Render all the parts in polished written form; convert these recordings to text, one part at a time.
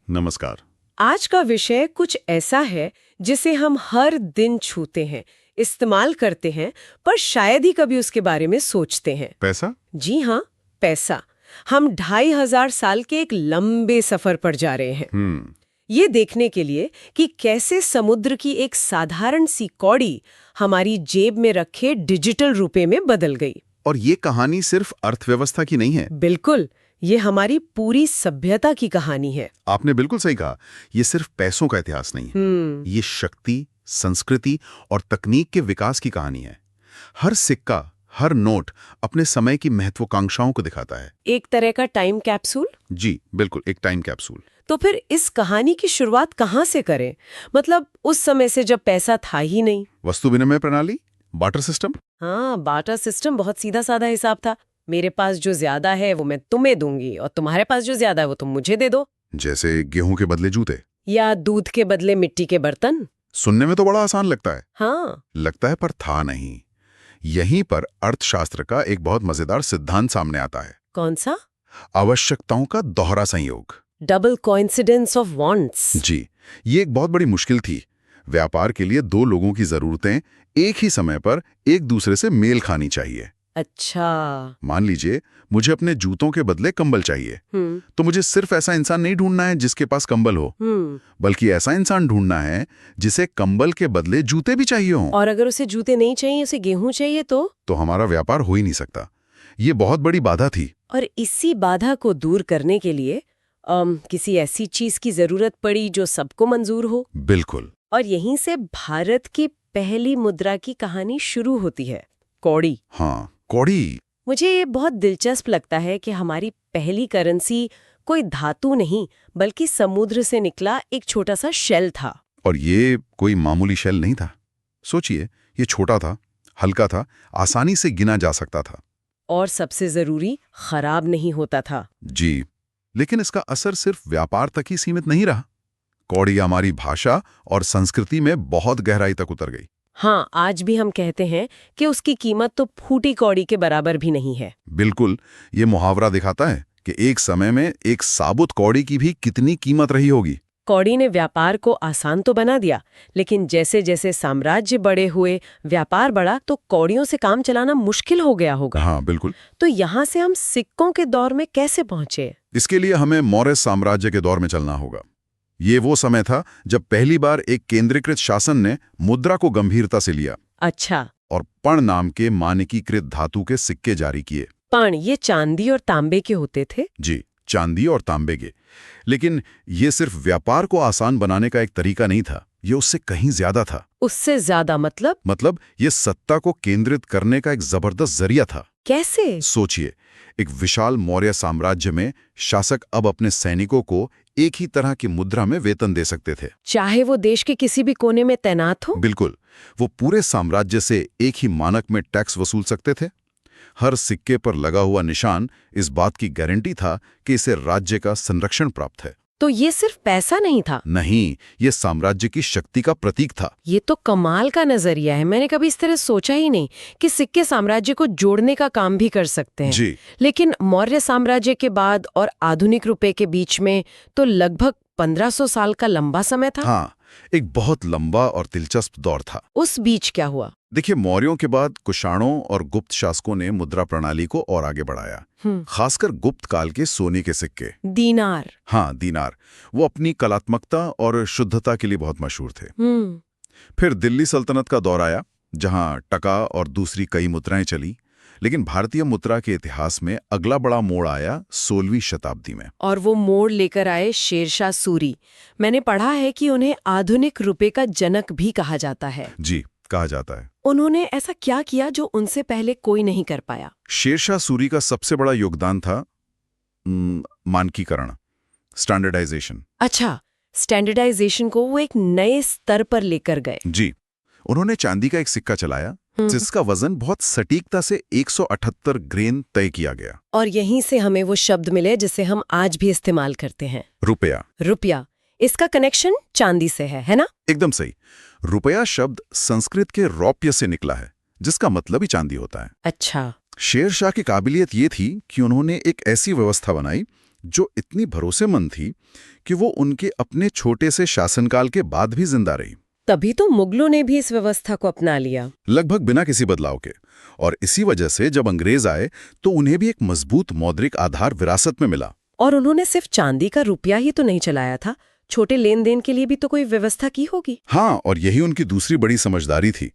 नमस्कार। आज का विषय कुछ ऐसा है जिसे हम हर दिन छूते हैं, इस्तेमाल करते हैं, पर शायद ही कभी उसके बारे में सोचते हैं। पैसा? जी हाँ, पैसा। हम 2500 साल के एक लंबे सफर पर जा रहे हैं। ये देखने के लिए कि कैसे समुद्र की एक साधारण सी कौड़ी हमारी जेब में रखे डिजिटल रुपए में बदल गई। और ये कहानी सिर्फ अर्थव्यवस्था की नहीं है। बिल्कुल, ये हमारी पूरी सभ्यता की कहानी है। आपने बिल्कुल सही कहा, ये सिर्फ पैसों का इतिहास नहीं है। ये शक्ति, संस्कृति और तकनीक के विकास की कहानी है। हर सिक्का, हर नोट अपने समय की महत्वाकांक्षाओं को दिखाता है। एक तरह का टाइम कैप्सूल। जी बिल्कुल, एक टाइम कैप्सूल। तो फिर इस कहानी की शुरुआत कहाँ से करें? मतलब उस समय से जब पैसा था ही नहीं। वस्तु विनिमय प्रणाली, बार्टर सिस्टम। हाँ, बार्टर सिस्टम बहुत सीधा साधा हिसाब था। मेरे पास जो ज्यादा है वो मैं तुम्हें दूंगी और तुम्हारे पास जो ज्यादा है वो तुम मुझे दे दो। जैसे गेहूं के बदले जूते या दूध के बदले मिट्टी के बर्तन। सुनने में तो बड़ा आसान लगता है। हाँ, लगता है, पर था नहीं। यहीं पर अर्थशास्त्र का एक बहुत मजेदार सिद्धांत सामने आता है। कौन सा? आवश्यकताओं का दोहरा संयोग। Double coincidence of wants. जी, ये एक बहुत बड़ी मुश्किल थी। व्यापार के लिए दो लोगों की जरूरतें एक ही समय पर एक दूसरे से मेल खानी चाहिए। अच्छा। मान लीजिए मुझे अपने जूतों के बदले कंबल चाहिए, तो मुझे सिर्फ ऐसा इंसान नहीं ढूंढना है जिसके पास कंबल हो, बल्कि ऐसा इंसान ढूंढना है जिसे कंबल के बदले जूते भी चाहिए हों। और अगर उसे जूते नहीं चाहिए, उसे गेहूं चाहिए तो हमारा व्यापार हो ही नहीं सकता। ये बहुत बड़ी बाधा थी। और इसी बाधा को दूर करने के लिए किसी ऐसी चीज की जरूरत पड़ी जो सबको मंजूर हो। बिल्कुल। और यहीं से भारत की पहली मुद्रा की कहानी शुरू होती है, कौड़ी। हाँ, कौड़ी। मुझे ये बहुत दिलचस्प लगता है कि हमारी पहली करेंसी कोई धातु नहीं बल्कि समुद्र से निकला एक छोटा सा शेल था। और ये कोई मामूली शेल नहीं था। सोचिए, ये छोटा था, हल्का था, आसानी से गिना जा सकता था। और सबसे जरूरी, खराब नहीं होता था। जी, लेकिन इसका असर सिर्फ व्यापार तक ही सीमित नहीं रहा। कौड़ी हमारी भाषा और संस्कृति में बहुत गहराई तक उतर गई। हाँ, आज भी हम कहते हैं कि उसकी कीमत तो फूटी कौड़ी के बराबर भी नहीं है। बिल्कुल, ये मुहावरा दिखाता है कि एक समय में एक साबुत कौड़ी की भी कितनी कीमत रही होगी। कौड़ी ने व्यापार को आसान तो बना दिया, लेकिन जैसे जैसे साम्राज्य बड़े हुए, व्यापार बढ़ा, तो कौड़ियों से काम चलाना मुश्किल हो गया होगा। हाँ बिल्कुल। तो यहाँ से हम सिक्कों के दौर में कैसे पहुंचे? इसके लिए हमें मौर्य साम्राज्य के दौर में चलना होगा। ये वो समय था जब पहली बार एक केंद्रीकृत शासन ने मुद्रा को गंभीरता से लिया। अच्छा। और पण नाम के मानकीकृत धातु के सिक्के जारी किए। पण ये चांदी और तांबे के होते थे? जी, चांदी और तांबे के। लेकिन ये सिर्फ व्यापार को आसान बनाने का एक तरीका नहीं था, ये उससे कहीं ज्यादा था। उससे ज्यादा मतलब ये सत्ता को केंद्रित करने का एक जबरदस्त जरिया था। कैसे? सोचिए, एक विशाल मौर्य साम्राज्य में शासक अब अपने सैनिकों को एक ही तरह की मुद्रा में वेतन दे सकते थे, चाहे वो देश के किसी भी कोने में तैनात हो। बिल्कुल। वो पूरे साम्राज्य से एक ही मानक में टैक्स वसूल सकते थे। हर सिक्के पर लगा हुआ निशान इस बात की गारंटी था कि इसे राज्य का संरक्षण प्राप्त है। तो ये सिर्फ पैसा नहीं था? नहीं, ये साम्राज्य की शक्ति का प्रतीक था। ये तो कमाल का नजरिया है। मैंने कभी इस तरह सोचा ही नहीं कि सिक्के साम्राज्य को जोड़ने का काम भी कर सकते हैं। जी। लेकिन मौर्य साम्राज्य के बाद और आधुनिक रुपए के बीच में तो लगभग 1500 साल का लंबा समय था। हाँ, एक बहुत लंबा और दिलचस्प दौर था। उस बीच क्या हुआ? देखिए, मौर्यों के बाद कुषाणों और गुप्त शासकों ने मुद्रा प्रणाली को और आगे बढ़ाया। खासकर गुप्त काल के सोने के सिक्के, दीनार। हाँ, दीनार। वो अपनी कलात्मकता और शुद्धता के लिए बहुत मशहूर थे। फिर दिल्ली सल्तनत का दौर आया, जहां टका और दूसरी कई मुद्राएं चली। लेकिन भारतीय मुद्रा के इतिहास में अगला बड़ा मोड़ आया 16वीं शताब्दी में। और वो मोड़ लेकर आए शेरशाह सूरी। मैंने पढ़ा है कि उन्हें आधुनिक रुपए का जनक भी कहा जाता है। जी, कहा जाता है। उन्होंने ऐसा क्या किया जो उनसे पहले कोई नहीं कर पाया? शेरशाह सूरी का सबसे बड़ा योगदान था मानकीकरण, स्टैंडर्डाइजेशन। अच्छा, स्टैंडर्डाइजेशन को वो एक नए स्तर पर लेकर गए। जी, उन्होंने चांदी का एक सिक्का चलाया जिसका वजन बहुत सटीकता से 178 ग्रेन तय किया गया। और यहीं से हमें वो शब्द मिले जिसे हम आज भी इस्तेमाल करते हैं, रुपया। रुपया। इसका कनेक्शन चांदी से है ना? एकदम सही। रुपया शब्द संस्कृत के रौप्य से निकला है, जिसका मतलब ही चांदी होता है। अच्छा। शेरशाह की काबिलियत ये थी कि उन्होंने एक ऐसी व्यवस्था बनाई जो इतनी भरोसेमंद थी कि वो उनके अपने छोटे से शासनकाल के बाद भी जिंदा रही। तभी तो मुगलों ने भी इस व्यवस्था को अपना लिया, लगभग बिना किसी बदलाव के। और इसी वजह से जब अंग्रेज आए तो उन्हें भी एक मजबूत मौद्रिक आधार विरासत में मिला। और उन्होंने सिर्फ चांदी का रुपया ही तो नहीं चलाया था, छोटे लेन देन के लिए भी तो कोई व्यवस्था की होगी। हाँ, और यही उनकी दूसरी बड़ी समझदारी थी।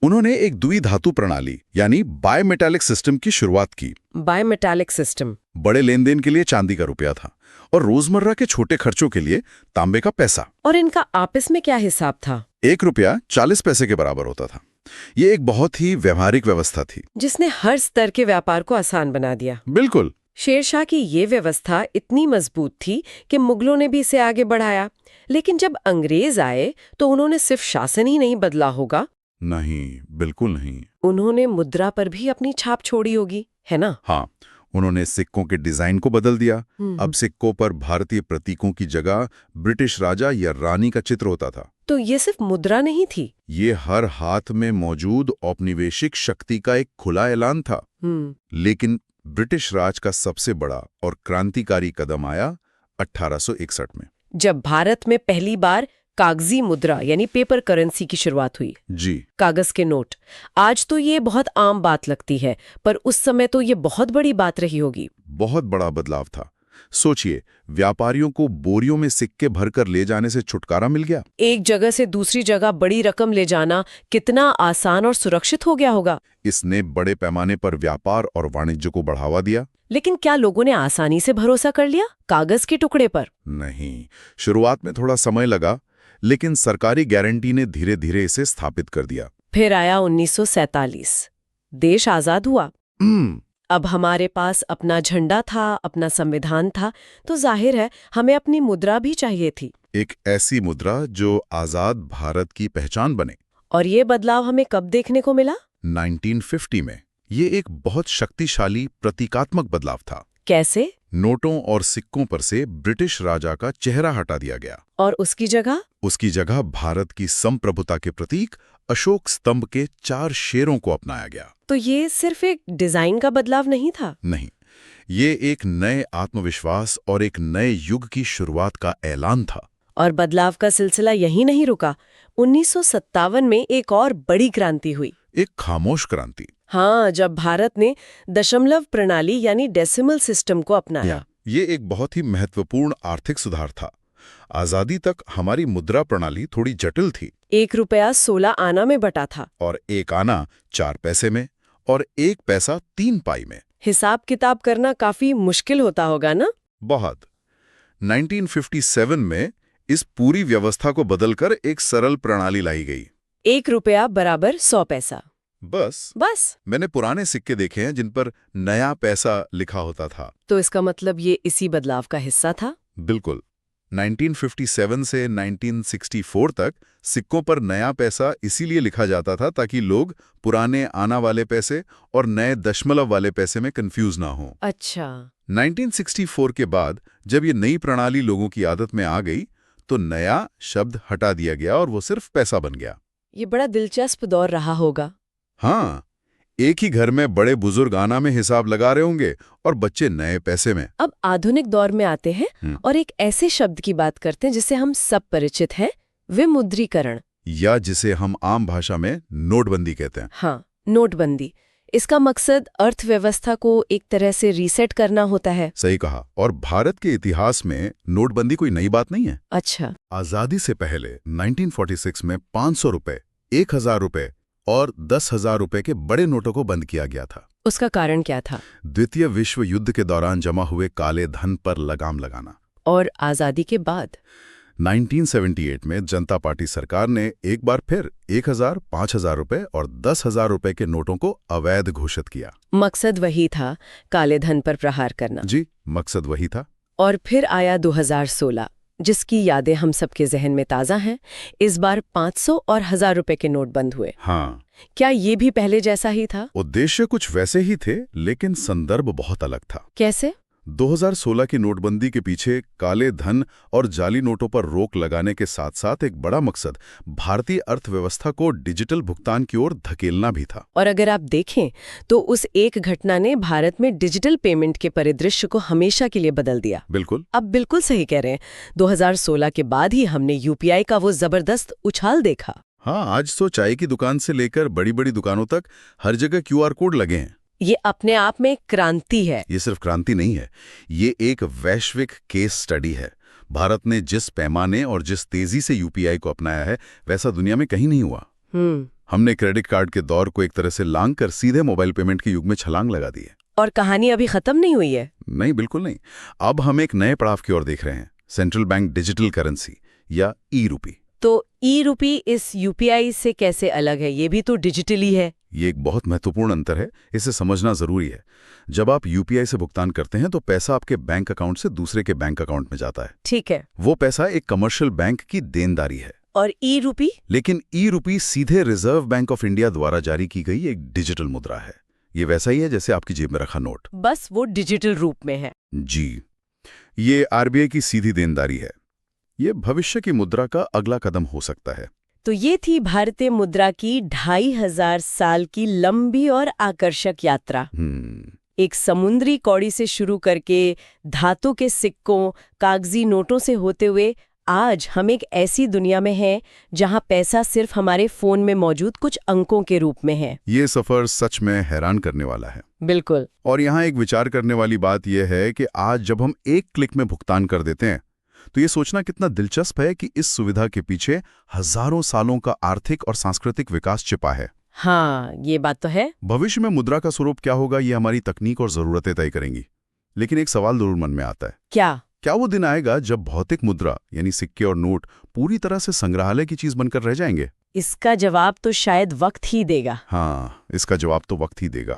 उन्होंने एक द्विधातु प्रणाली यानी बायमेटालिक सिस्टम की शुरुआत की। बायमेटालिक सिस्टम? बड़े लेन देन के लिए चांदी का रुपया था और रोजमर्रा के छोटे खर्चों के लिए तांबे का पैसा। और इनका आपस में क्या हिसाब था? 1 रुपया 40 पैसे के बराबर होता था। ये एक बहुत ही व्यवहारिक व्यवस्था थी जिसने हर स्तर के व्यापार को आसान बना दिया। बिल्कुल। शेरशाह की ये व्यवस्था इतनी मजबूत थी कि मुगलों ने भी इसे आगे बढ़ाया। लेकिन जब अंग्रेज आए तो उन्होंने सिर्फ शासन ही नहीं बदला होगा। नहीं, बिल्कुल नहीं। उन्होंने मुद्रा पर भी अपनी छाप छोड़ी होगी, है ना? हाँ, उन्होंने सिक्कों के डिजाइन को बदल दिया। अब सिक्कों पर भारतीय प्रतीकों की जगह ब्रिटिश राजा या रानी का चित्र होता था। तो ये सिर्फ मुद्रा नहीं थी, ये हर हाथ में मौजूद औपनिवेशिक शक्ति का एक खुला ऐलान था। लेकिन ब्रिटिश राज का सबसे बड़ा और क्रांतिकारी कदम आया 1861 में, जब भारत में पहली बार कागजी मुद्रा यानी पेपर करेंसी की शुरुआत हुई। जी, कागज के नोट। आज तो ये बहुत आम बात लगती है, पर उस समय तो ये बहुत बड़ी बात रही होगी। बहुत बड़ा बदलाव था। सोचिए, व्यापारियों को बोरियों में सिक्के भरकर ले जाने से छुटकारा मिल गया। एक जगह से दूसरी जगह बड़ी रकम ले जाना कितना आसान और सुरक्षित हो गया होगा। इसने बड़े पैमाने पर व्यापार और वाणिज्य को बढ़ावा दिया। लेकिन क्या लोगों ने आसानी से भरोसा कर लिया कागज के टुकड़े पर? नहीं, शुरुआत में थोड़ा समय लगा, लेकिन सरकारी गारंटी ने धीरे धीरे इसे स्थापित कर दिया। फिर आया 1947, देश आजाद हुआ। अब हमारे पास अपना झंडा था, अपना संविधान था, तो जाहिर है हमें अपनी मुद्रा भी चाहिए थी। एक ऐसी मुद्रा जो आजाद भारत की पहचान बने। और ये बदलाव हमें कब देखने को मिला? 1950 में। ये एक बहुत शक्तिशाली प्रतीकात्मक बदलाव था। कैसे? नोटों और सिक्कों पर से ब्रिटिश राजा का चेहरा हटा दिया गया और उसकी जगह भारत की संप्रभुता के प्रतीक अशोक स्तंभ के 4 शेरों को अपनाया गया। तो ये सिर्फ एक डिजाइन का बदलाव नहीं था? नहीं, ये एक नए आत्मविश्वास और एक नए युग की शुरुआत का ऐलान था। और बदलाव का सिलसिला यही नहीं रुका। 1957 में एक और बड़ी क्रांति हुई। एक खामोश क्रांति। हाँ, जब भारत ने दशमलव प्रणाली यानी डेसिमल सिस्टम को अपनाया। ये एक बहुत ही महत्वपूर्ण आर्थिक सुधार था। आजादी तक हमारी मुद्रा प्रणाली थोड़ी जटिल थी। 1 रुपया 16 आना में बटा था और 1 आना 4 पैसे में और 1 पैसा 3 पाई में। हिसाब किताब करना काफी मुश्किल होता होगा ना? बहुत। 1957 में इस पूरी व्यवस्था को बदलकर एक सरल प्रणाली लाई गई। 1 रुपया बराबर 100 पैसा। बस मैंने पुराने सिक्के देखे हैं जिन पर नया पैसा लिखा होता था। तो इसका मतलब ये इसी बदलाव का हिस्सा था? बिल्कुल। 1957 से 1964 तक सिक्कों पर नया पैसा इसीलिए लिखा जाता था ताकि लोग पुराने आना वाले पैसे और नए दशमलव वाले पैसे में कंफ्यूज ना हो। अच्छा। 1964 के बाद जब ये नई प्रणाली लोगों की आदत में आ गई तो नया शब्द हटा दिया गया और वो सिर्फ पैसा बन गया। ये बड़ा दिलचस्प दौर रहा होगा। हाँ, एक ही घर में बड़े बुजुर्ग आना में हिसाब लगा रहे होंगे और बच्चे नए पैसे में। अब आधुनिक दौर में आते हैं और एक ऐसे शब्द की बात करते हैं जिससे हम सब परिचित हैं, विमुद्रीकरण, या जिसे हम आम भाषा में नोटबंदी कहते हैं। हाँ, नोटबंदी। इसका मकसद अर्थव्यवस्था को एक तरह से रीसेट करना होता है। सही कहा। और भारत के इतिहास में नोटबंदी कोई नई बात नहीं है। अच्छा। आजादी से पहले 1946 में 500 रुपए, 1000 रुपए और 10,000 रुपए के बड़े नोटों को बंद किया गया था। उसका कारण क्या था? द्वितीय विश्व युद्ध के दौरान जमा हुए काले धन पर लगाम लगाना। और आजादी के बाद 1978 में जनता पार्टी सरकार ने एक बार फिर 1000, 5000 रुपए और 10,000 रुपए के नोटों को अवैध घोषित किया। मकसद वही था, काले धन पर प्रहार करना। जी, मकसद वही था। और फिर आया 2016, जिसकी यादें हम सबके जहन में ताज़ा हैं। इस बार 500 और 1000 रुपए के नोट बंद हुए। हाँ। क्या ये भी पहले जैसा ही था? उद्देश्य कुछ वैसे ही थे, लेकिन संदर्भ बहुत अलग था। कैसे? 2016 की नोटबंदी के पीछे काले धन और जाली नोटों पर रोक लगाने के साथ साथ एक बड़ा मकसद भारतीय अर्थव्यवस्था को डिजिटल भुगतान की ओर धकेलना भी था। और अगर आप देखें तो उस एक घटना ने भारत में डिजिटल पेमेंट के परिदृश्य को हमेशा के लिए बदल दिया। बिल्कुल। अब बिल्कुल सही कह रहे हैं, 2016 के बाद ही हमने यूपीआई का वो जबरदस्त उछाल देखा। हाँ, आज तो चाय की दुकान से लेकर बड़ी बड़ी दुकानों तक हर जगह क्यूआर कोड लगे हैं। ये अपने आप में एक क्रांति है। ये सिर्फ क्रांति नहीं है, ये एक वैश्विक केस स्टडी है। भारत ने जिस पैमाने और जिस तेजी से यूपीआई को अपनाया है, वैसा दुनिया में कहीं नहीं हुआ। हमने क्रेडिट कार्ड के दौर को एक तरह से लांघ कर सीधे मोबाइल पेमेंट के युग में छलांग लगा दी है। और कहानी अभी खत्म नहीं हुई है। नहीं, बिल्कुल नहीं। अब हम एक नए पड़ाव की ओर देख रहे हैं, सेंट्रल बैंक डिजिटल करेंसी या ई-रूपी। तो ई-रूपी इस यूपीआई से कैसे अलग है? ये भी तो डिजिटली है। ये एक बहुत महत्वपूर्ण अंतर है, इसे समझना जरूरी है। जब आप यूपीआई से भुगतान करते हैं तो पैसा आपके बैंक अकाउंट से दूसरे के बैंक अकाउंट में जाता है। ठीक है। वो पैसा एक कमर्शियल बैंक की देनदारी है। और ई-रूपी? लेकिन ई-रूपी सीधे रिजर्व बैंक ऑफ इंडिया द्वारा जारी की गई एक डिजिटल मुद्रा है। ये वैसा ही है जैसे आपकी जेब में रखा नोट, बस वो डिजिटल रूप में है। जी, ये आरबीआई की सीधी देनदारी है। ये भविष्य की मुद्रा का अगला कदम हो सकता है। तो ये थी भारतीय मुद्रा की 2500 साल की लंबी और आकर्षक यात्रा। एक समुद्री कौड़ी से शुरू करके धातु के सिक्कों, कागजी नोटों से होते हुए आज हम एक ऐसी दुनिया में हैं जहां पैसा सिर्फ हमारे फोन में मौजूद कुछ अंकों के रूप में है। ये सफर सच में हैरान करने वाला है। बिल्कुल। और यहाँ एक विचार करने वाली बात यह है कि आज जब हम एक क्लिक में भुगतान कर देते हैं तो ये सोचना कितना दिलचस्प है कि इस सुविधा के पीछे हजारों सालों का आर्थिक और सांस्कृतिक विकास छिपा है। हाँ, ये बात तो है। भविष्य में मुद्रा का स्वरूप क्या होगा, ये हमारी तकनीक और जरूरतें तय करेंगी। लेकिन एक सवाल जरूर मन में आता है, क्या वो दिन आएगा जब भौतिक मुद्रा यानी सिक्के और नोट पूरी तरह से संग्रहालय की चीज बनकर रह जाएंगे? इसका जवाब तो शायद वक्त ही देगा। हाँ, इसका जवाब तो वक्त ही देगा।